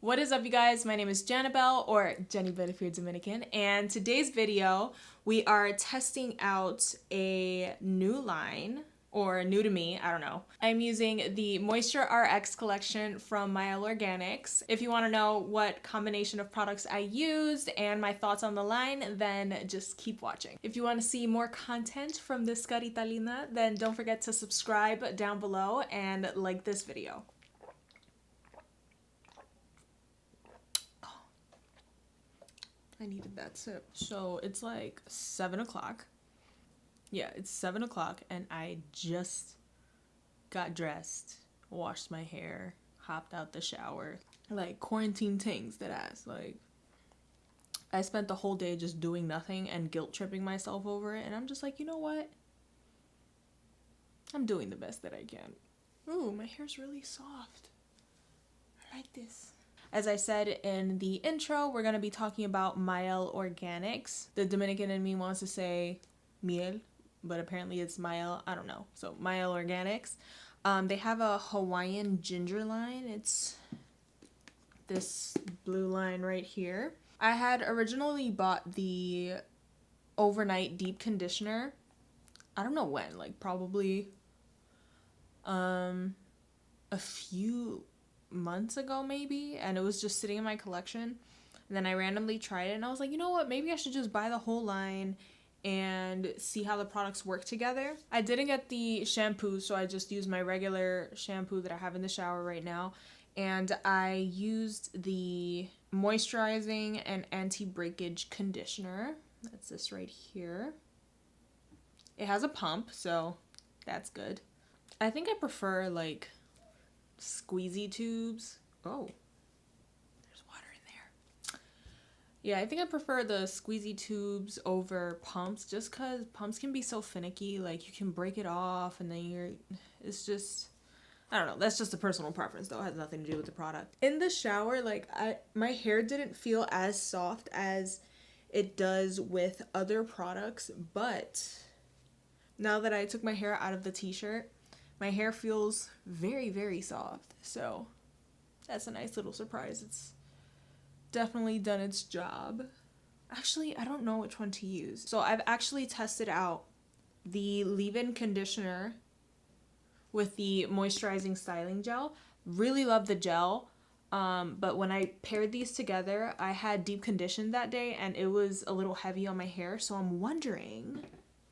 What is up, you guys? My name is Janibell, or Janibell if you're Dominican, and today's video we are testing out a new line, or new to me, I don't know. I'm using the Moisture RX collection from Mielle Organics. If you want to know what combination of products I used and my thoughts on the line, then just keep watching. If you want to see more content from this carita linda, then don't forget to subscribe down below and like this video. I needed that sip. So it's like 7 o'clock. Yeah, it's 7 o'clock and I just got dressed, washed my hair, hopped out the shower. Like quarantine things that ass. Like I spent the whole day just doing nothing and guilt tripping myself over it, and I'm just like, you know what? I'm doing the best that I can. Ooh, my hair's really soft. I like this. As I said in the intro, we're going to be talking about Mielle Organics. The Dominican in me wants to say Mielle, but apparently it's Mielle. I don't know. So Mielle Organics. They have a Hawaiian ginger line. It's this blue line right here. I had originally bought the overnight deep conditioner. I don't know when, like probably a few months ago maybe, and it was just sitting in my collection, and then I randomly tried it and I was like, you know what, maybe I should just buy the whole line and see how the products work together. I didn't get the shampoo, so I just used my regular shampoo that I have in the shower right now, and I used the moisturizing and anti-breakage conditioner. That's this right here. It has a pump, so that's good. I think I prefer like squeezy tubes. Oh, there's water in there. Yeah, I think I prefer the squeezy tubes over pumps, just because pumps can be so finicky. Like you can break it off and then it's just, I don't know. That's just a personal preference though. It has nothing to do with the product. In the shower, like my hair didn't feel as soft as it does with other products, but now that I took my hair out of the t-shirt, my hair feels very, very soft, so that's a nice little surprise. It's definitely done its job. Actually, I don't know which one to use. So I've actually tested out the leave-in conditioner with the moisturizing styling gel. Really love the gel, but when I paired these together, I had deep condition that day and it was a little heavy on my hair, so I'm wondering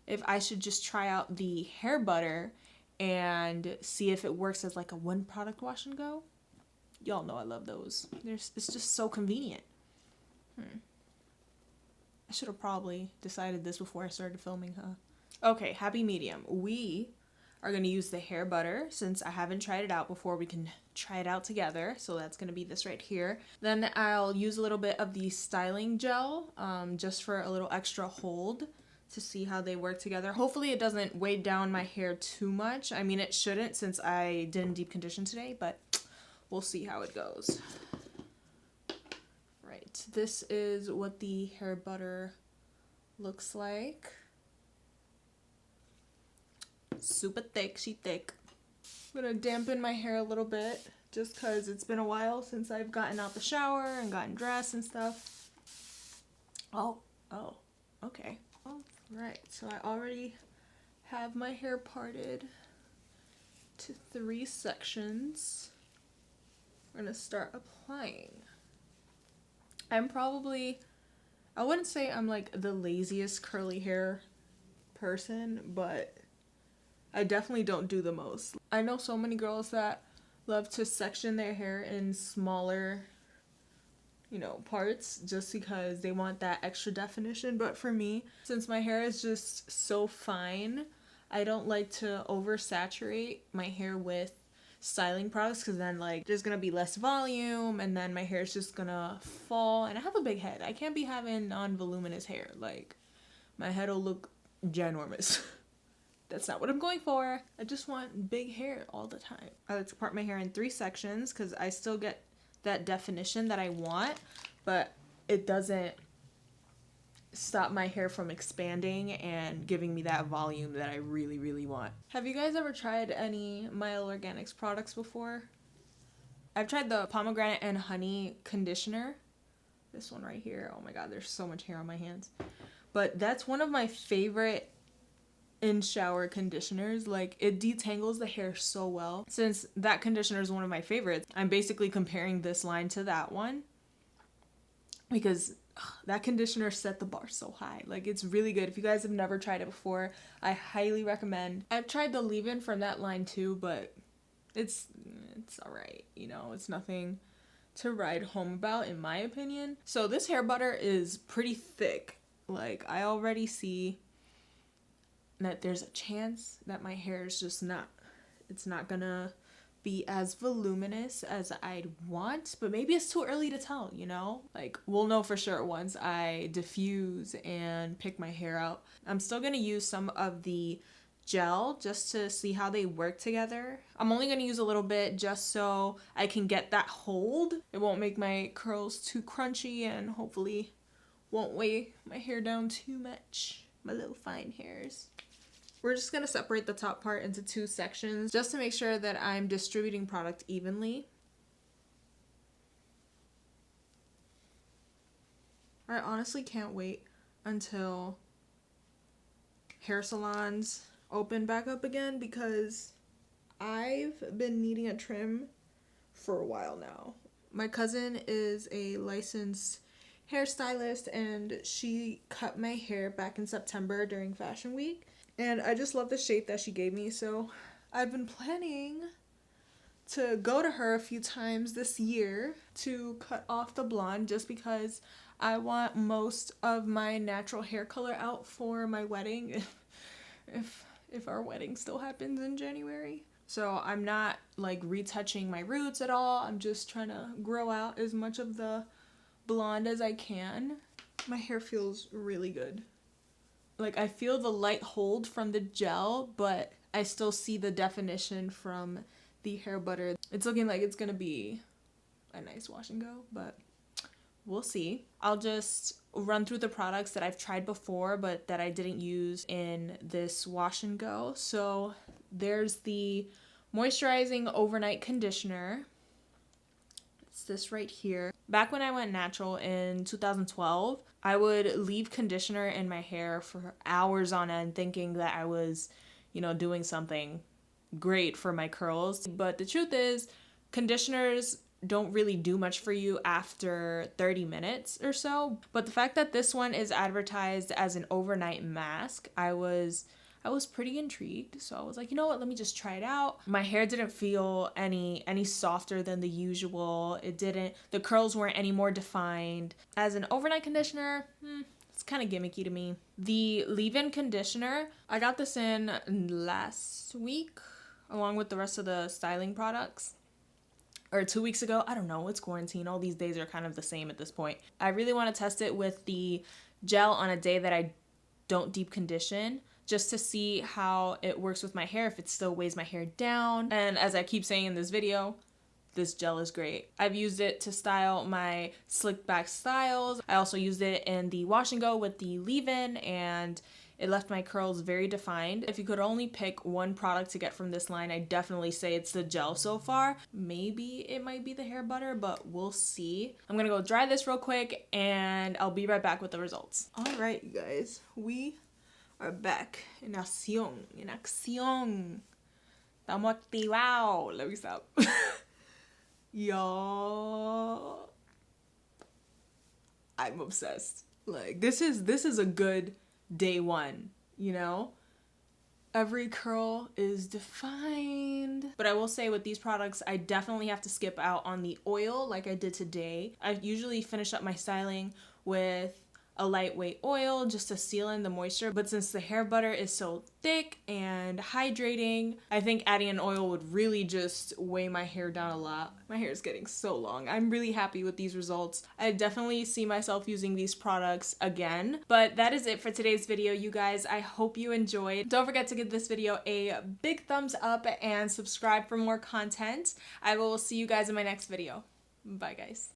if I should just try out the hair butter and see if it works as like a one product wash and go. Y'all know I love those. It's just so convenient. I should have probably decided this before I started filming, huh? Okay, happy medium. We are going to use the hair butter since I haven't tried it out before. We can try it out together. So that's going to be this right here. Then I'll use a little bit of the styling gel just for a little extra hold, to see how they work together. Hopefully it doesn't weigh down my hair too much. I mean, it shouldn't since I didn't deep condition today, but we'll see how it goes. Right, this is what the hair butter looks like. Super thick, she thick. I'm gonna dampen my hair a little bit just because it's been a while since I've gotten out the shower and gotten dressed and stuff. Oh, okay. Right, so I already have my hair parted to 3 sections. We're gonna start applying. I wouldn't say I'm like the laziest curly hair person, but I definitely don't do the most. I know so many girls that love to section their hair in smaller, parts just because they want that extra definition. But for me, since my hair is just so fine, I don't like to oversaturate my hair with styling products, because then like there's gonna be less volume and then my hair is just gonna fall, and I have a big head. I can't be having non-voluminous hair. Like my head will look ginormous. That's not what I'm going for. I just want big hair all the time. I like to part my hair in 3 sections because I still get that definition that I want, but it doesn't stop my hair from expanding and giving me that volume that I really, really want. Have you guys ever tried any Mielle Organics products before? I've tried the pomegranate and honey conditioner. This one right here. Oh my god, there's so much hair on my hands. But that's one of my favorite in shower conditioners. Like, it detangles the hair so well. Since that conditioner is one of my favorites, I'm basically comparing this line to that one because that conditioner set the bar so high. Like, it's really good. If you guys have never tried it before, I highly recommend. I've tried the leave-in from that line too, but it's all right, you know. It's nothing to write home about, in my opinion. So this hair butter is pretty thick. Like, I already see that there's a chance that my hair is just it's not gonna be as voluminous as I'd want, but maybe it's too early to tell, you know? Like, we'll know for sure once I diffuse and pick my hair out. I'm still gonna use some of the gel just to see how they work together. I'm only gonna use a little bit just so I can get that hold. It won't make my curls too crunchy and hopefully won't weigh my hair down too much. My little fine hairs. We're just gonna separate the top part into 2 sections just to make sure that I'm distributing product evenly. I honestly can't wait until hair salons open back up again because I've been needing a trim for a while now. My cousin is a licensed hairstylist and she cut my hair back in September during Fashion Week, and I just love the shape that she gave me, so I've been planning to go to her a few times this year to cut off the blonde just because I want most of my natural hair color out for my wedding if our wedding still happens in January. So I'm not like retouching my roots at all. I'm just trying to grow out as much of the blonde as I can. My hair feels really good. Like, I feel the light hold from the gel, but I still see the definition from the hair butter. It's looking like it's gonna be a nice wash and go, but we'll see. I'll just run through the products that I've tried before but that I didn't use in this wash and go. So there's the Moisturizing Overnight Conditioner. It's this right here. Back when I went natural in 2012, I would leave conditioner in my hair for hours on end thinking that I was, you know, doing something great for my curls. But the truth is, conditioners don't really do much for you after 30 minutes or so. But the fact that this one is advertised as an overnight mask, I was pretty intrigued. So I was like, you know what, let me just try it out. My hair didn't feel any softer than the usual. The curls weren't any more defined. As an overnight conditioner, it's kind of gimmicky to me. The leave-in conditioner, I got this in last week along with the rest of the styling products. Or 2 weeks ago, I don't know, it's quarantine. All these days are kind of the same at this point. I really want to test it with the gel on a day that I don't deep condition, just to see how it works with my hair, if it still weighs my hair down. And as I keep saying in this video, this gel is great. I've used it to style my slick back styles. I also used it in the wash and go with the leave-in, and it left my curls very defined. If you could only pick one product to get from this line, I definitely say it's the gel so far. Maybe it might be the hair butter, but we'll see. I'm gonna go dry this real quick and I'll be right back with the results. All right, you guys, we are back in acción. Estamos activados. Let me stop. Y'all, I'm obsessed. Like, this is a good day one, you know? Every curl is defined. But I will say with these products, I definitely have to skip out on the oil like I did today. I usually finish up my styling with a lightweight oil just to seal in the moisture, but since the hair butter is so thick and hydrating, I think adding an oil would really just weigh my hair down a lot. My hair is getting so long. I'm really happy with these results. I definitely see myself using these products again, but that is it for today's video, you guys. I hope you enjoyed. Don't forget to give this video a big thumbs up and subscribe for more content. I will see you guys in my next video. Bye, guys.